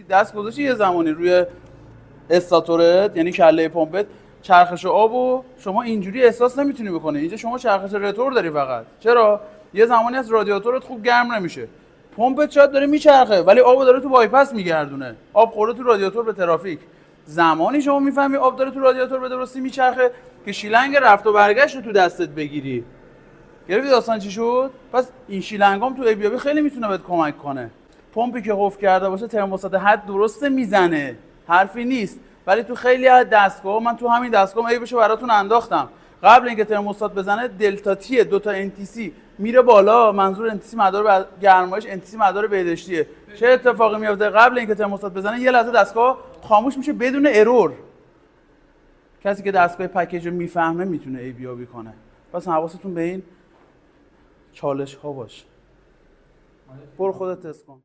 دست گذاشتی یه زمانی روی استاتورت، یعنی کله پمپت، چرخش آبو شما اینجوری احساس نمیتونی بکنی. اینجا شما چرخش رتور داری فقط. چرا؟ یه زمانی از رادیاتورت خوب گرم نمیشه، پمپت شاید داره میچرخه ولی آبو داره تو بایپاس میگردونه، آب خورده تو رادیاتور به ترافیک. زمانی شما میفهمی آب داره تو رادیاتور به درستی میچرخه که شیلنگ رفت و برگشت رو تو دستت بگیری. گرفتی داستان چی شد؟ پس این شیلنگام تو ابیابی خیلی میتونه بهت کمک کنه. پمپی که قفل کرده باشه ترموستات حد درسته میزنه، حرفی نیست، ولی تو خیلی از دستگاه، من تو همین دستگاه عیبشو براتون انداختم، قبل اینکه ترموستات بزنه دلتا تی دو تا انتیسی میره بالا، منظور انتیسی مدار گرمایش، انتیسی مدار بهداشتیه. چه اتفاقی میفته؟ قبل اینکه ترموستات بزنه یه لحظه دستگاه خاموش میشه بدون ارور. کسی که دستگاه پکیج رو میفهمه میتونه ایبیابی کنه. پس حواستون به این چالش ها باشه. برو خودت تست کن.